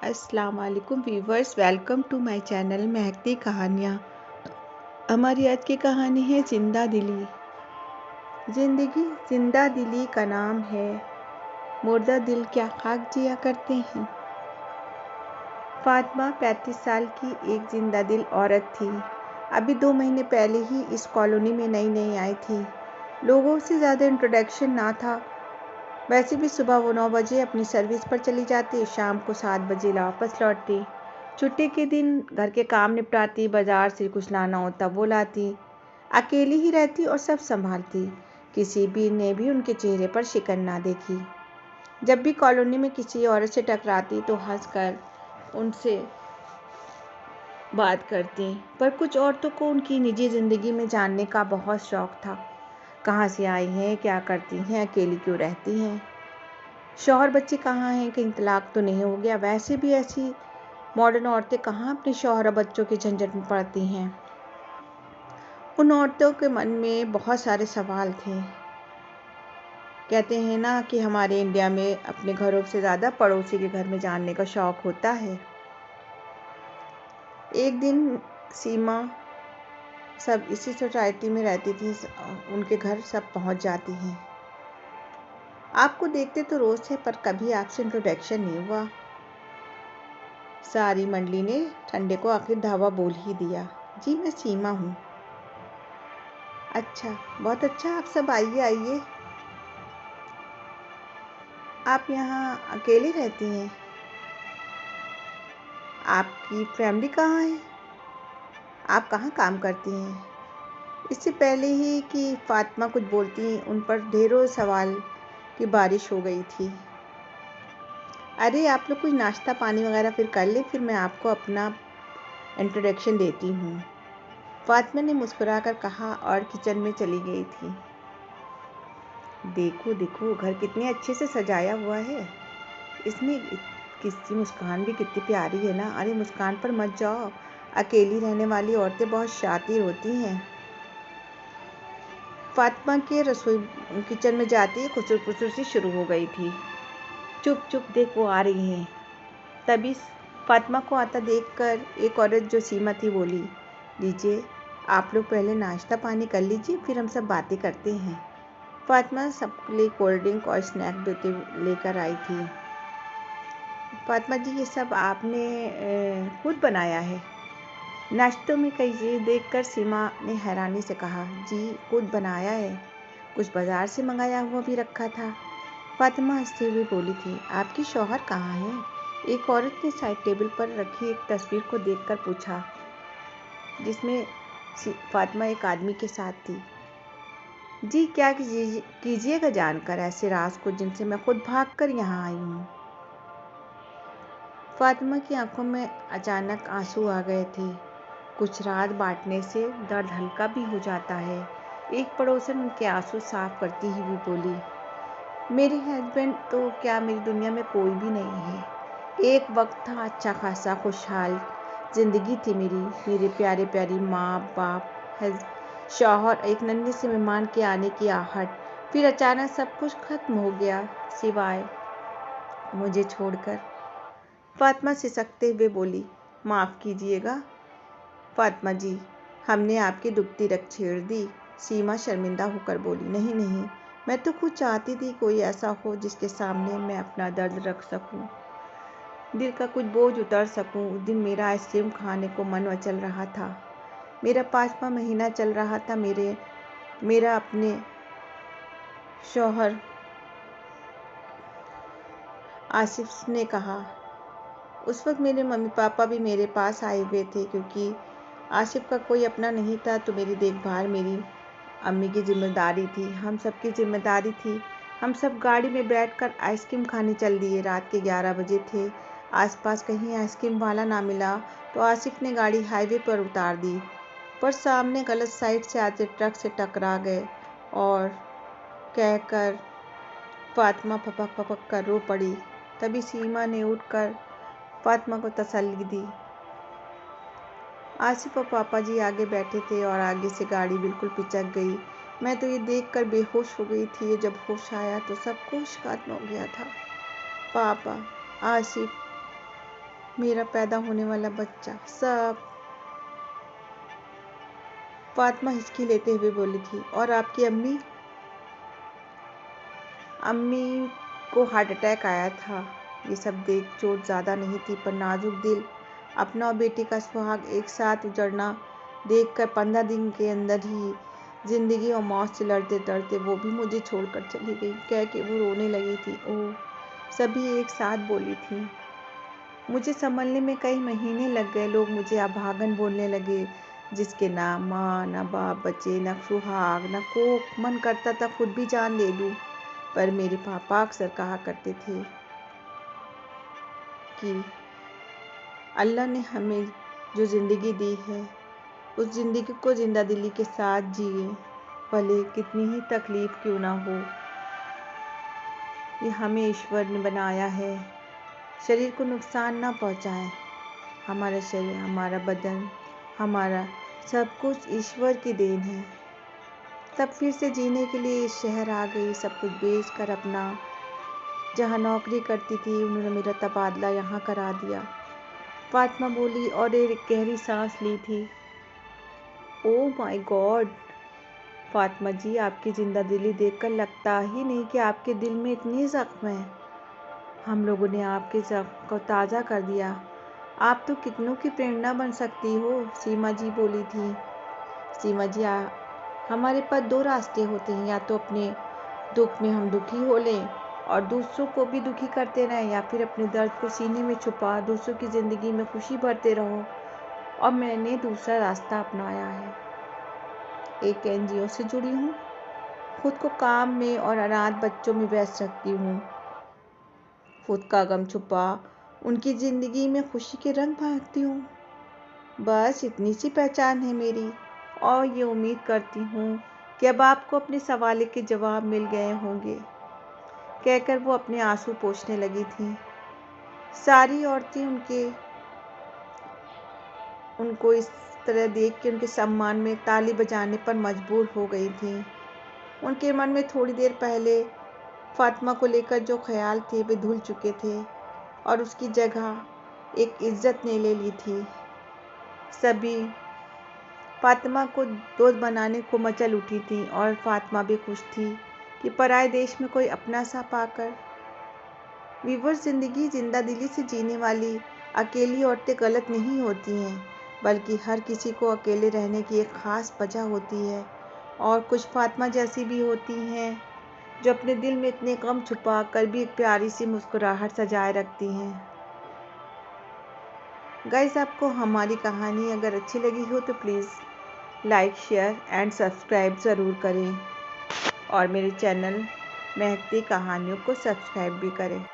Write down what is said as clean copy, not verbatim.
अस्सलाम वालेकुम viewers, welcome to my channel Mahakti Kahaniyan. हमारी आज की कहानी है जिंदा दिली। जिंदगी जिंदा दिली का नाम है, मुर्दा दिल क्या खाक जिया करते हैं। फातिमा 35 साल की एक जिंदा दिल औरत थी। अभी 2 महीने पहले ही इस कॉलोनी में नई नई आई थी। लोगों से ज़्यादा इंट्रोडक्शन ना था। वैसे भी सुबह वो 9 बजे अपनी सर्विस पर चली जाती, शाम को 7 बजे वापस लौटती। छुट्टी के दिन घर के काम निपटाती, बाजार से कुछ लाना होता वो लाती। अकेली ही रहती और सब संभालती। किसी भी ने भी उनके चेहरे पर शिकन ना देखी। जब भी कॉलोनी में किसी औरत से टकराती तो हंसकर उनसे बात करती। पर कुछ औरतों को उनकी निजी ज़िंदगी में जानने का बहुत शौक था। कहाँ से आई हैं, क्या करती हैं, अकेली क्यों रहती हैं, शौहर बच्चे कहाँ हैं, कहीं तलाक तो नहीं हो गया। वैसे भी ऐसी मॉडर्न औरतें कहाँ अपने शौहर और बच्चों के झंझट में पड़ती हैं। उन औरतों के मन में बहुत सारे सवाल थे। कहते हैं ना कि हमारे इंडिया में अपने घरों से ज़्यादा पड़ोसी के घर में जानने का शौक होता है। एक दिन सीमा सब इसी सोसाइटी में रहती थी, उनके घर सब पहुंच जाती हैं। आपको देखते तो रोज़ है, पर कभी आपसे इंट्रोडक्शन नहीं हुआ। सारी मंडली ने ठंडे को आखिर धावा बोल ही दिया, जी मैं सीमा हूँ। अच्छा, बहुत अच्छा, आप सब आइए आइए। आप यहाँ अकेले रहती हैं? आपकी फैमिली कहाँ है? आप कहाँ काम करती हैं? इससे पहले ही कि फातिमा कुछ बोलती, उन पर ढेरों सवाल की बारिश हो गई थी। अरे आप लोग कुछ नाश्ता पानी वगैरह फिर कर ले, फिर मैं आपको अपना इंट्रोडक्शन देती हूँ, फातिमा ने मुस्कुराकर कहा और किचन में चली गई थी। देखो देखो, घर कितने अच्छे से सजाया हुआ है। इसमें किसकी मुस्कान भी कितनी प्यारी है ना। अरे मुस्कान पर मत जाओ, अकेली रहने वाली औरतें बहुत शातिर होती हैं। फातिमा के रसोई किचन में जाती ही खुसुर पुसुर सी शुरू हो गई थी। चुप चुप, देख वो आ रही हैं। तभी फातिमा को आता देखकर एक औरत जो सीमा थी बोली, लीजिए आप लोग पहले नाश्ता पानी कर लीजिए, फिर हम सब बातें करते हैं। फातिमा सबके लिए कोल्ड ड्रिंक और स्नैक देते लेकर आई थी। फातिमा जी, ये सब आपने खुद बनाया है? नाश्तों में कई चीज़ देखकर सीमा ने हैरानी से कहा, जी खुद बनाया है, कुछ बाज़ार से मंगाया हुआ भी रखा था। फातिमा हंसते हुए बोली थी, आपकी शौहर कहाँ हैं? एक औरत ने साइड टेबल पर रखी एक तस्वीर को देखकर पूछा, जिसमें फातिमा एक आदमी के साथ थी। जी क्या कीजिएगा जानकर ऐसे राज को, जिनसे मैं खुद भागकर यहाँ आई हूँ। फातिमा की आंखों में अचानक आंसू आ गए थे। कुछ राज बांटने से दर्द हल्का भी हो जाता है। एक पड़ोसन उनके आंसू साफ करती हुई बोली, मेरे हस्बैंड तो क्या, मेरी दुनिया में कोई भी नहीं है। एक वक्त था अच्छा खासा खुशहाल ज़िंदगी थी मेरी, मेरे प्यारे प्यारी माँ बाप, शौहर, एक नन्हे से मेहमान के आने की आहट। फिर अचानक सब कुछ खत्म हो गया, सिवाय मुझे छोड़कर। फातिमा सिसकते हुए बोली, माफ़ कीजिएगा फातिमा जी, हमने आपकी दुखती रग छेड़ दी। सीमा शर्मिंदा होकर बोली, नहीं नहीं, मैं तो खुद चाहती थी कोई ऐसा हो जिसके सामने मैं अपना दर्द रख सकूं, दिल का कुछ बोझ उतर सकूं। उस दिन मेरा आइसक्रीम खाने को मन मचल रहा था। मेरा 5वां महीना चल रहा था। मेरा अपने शौहर आसिफ ने कहा। उस वक्त मेरे मम्मी पापा भी मेरे पास आए हुए थे, क्योंकि आसिफ का कोई अपना नहीं था, तो मेरी देखभाल मेरी अम्मी की जिम्मेदारी थी, हम सब की जिम्मेदारी थी। हम सब गाड़ी में बैठकर आइसक्रीम खाने चल दिए। रात के 11 बजे थे। आसपास कहीं आइसक्रीम वाला ना मिला तो आसिफ ने गाड़ी हाईवे पर उतार दी, पर सामने गलत साइड से आते ट्रक से टकरा गए और कहकर फातिमा पपक पपक कर रो पड़ी। तभी सीमा ने उठकर फातिमा को तसल्ली दी। आसिफ और पापा जी आगे बैठे थे और आगे से गाड़ी बिल्कुल पिचक गई। मैं तो ये देखकर बेहोश हो गई थी। जब होश आया तो सब कुछ खत्म हो गया था। पापा, आसिफ, मेरा पैदा होने वाला बच्चा, सब। फातिमा हिचकी लेते हुए बोली थी। और आपकी अम्मी? अम्मी को हार्ट अटैक आया था। ये सब देख चोट ज़्यादा नहीं थी, पर नाजुक दिल, अपना और बेटी का सुहाग एक साथ उजड़ना देखकर 15 दिन के अंदर ही जिंदगी और मौत से लड़ते लड़ते वो भी मुझे छोड़कर चली गई, कह के वो रोने लगी थी। ओह, सभी एक साथ बोली थी। मुझे संभलने में कई महीने लग गए। लोग मुझे अभागन बोलने लगे, जिसके ना माँ ना बाप बचे, ना सुहाग ना कोख। मन करता था खुद भी जान दे दूं, पर मेरे पापा अक्सर कहा करते थे कि अल्लाह ने हमें जो ज़िंदगी दी है, उस ज़िंदगी को जिंदा दिली के साथ जिए, भले कितनी ही तकलीफ क्यों ना हो। ये हमें ईश्वर ने बनाया है, शरीर को नुकसान ना पहुंचाएं। हमारा शरीर, हमारा बदन, हमारा सब कुछ ईश्वर की देन है। तब फिर से जीने के लिए इस शहर आ गई, सब कुछ बेचकर। अपना जहाँ नौकरी करती थी, उन्होंने मेरा तबादला यहाँ करा दिया। फातिमा बोली और एक गहरी सांस ली थी। ओह माय गॉड फातिमा जी, आपकी जिंदा दिली देखकर लगता ही नहीं कि आपके दिल में इतनी जख्म है। हम लोगों ने आपके जख्म को ताज़ा कर दिया। आप तो कितनों की प्रेरणा बन सकती हो, सीमा जी बोली थी। सीमा जी, हमारे पास दो रास्ते होते हैं, या तो अपने दुख में हम दुखी हो लें और दूसरों को भी दुखी करते रहें, या फिर अपने दर्द को सीने में छुपा दूसरों की ज़िंदगी में खुशी भरते रहो। और मैंने दूसरा रास्ता अपनाया है। एक एनजीओ से जुड़ी हूँ, खुद को काम में और अनाथ बच्चों में व्यस्त रखती हूँ। खुद का गम छुपा उनकी ज़िंदगी में खुशी के रंग भरती हूँ। बस इतनी सी पहचान है मेरी, और ये उम्मीद करती हूँ कि अब आपको अपने सवाल के जवाब मिल गए होंगे, कहकर वो अपने आंसू पोंछने लगी थी। सारी औरतें उनको इस तरह देख के उनके सम्मान में ताली बजाने पर मजबूर हो गई थीं। उनके मन में थोड़ी देर पहले फातिमा को लेकर जो ख्याल थे वे धुल चुके थे, और उसकी जगह एक इज्जत ने ले ली थी। सभी फातिमा को दोस्त बनाने को मचल उठी थी, और फातिमा भी खुश थी कि पराए देश में कोई अपना सा पाकर। वीवर्स, जिंदगी जिंदा दिली से जीने वाली अकेली औरतें गलत नहीं होती हैं, बल्कि हर किसी को अकेले रहने की एक ख़ास वजह होती है। और कुछ फातिमा जैसी भी होती हैं जो अपने दिल में इतने गम छुपा कर भी एक प्यारी सी मुस्कुराहट सजाए रखती हैं। गाइस, आपको हमारी कहानी अगर अच्छी लगी हो तो please like, share and subscribe ज़रूर करें, और मेरे चैनल महकती कहानियों को सब्सक्राइब भी करें।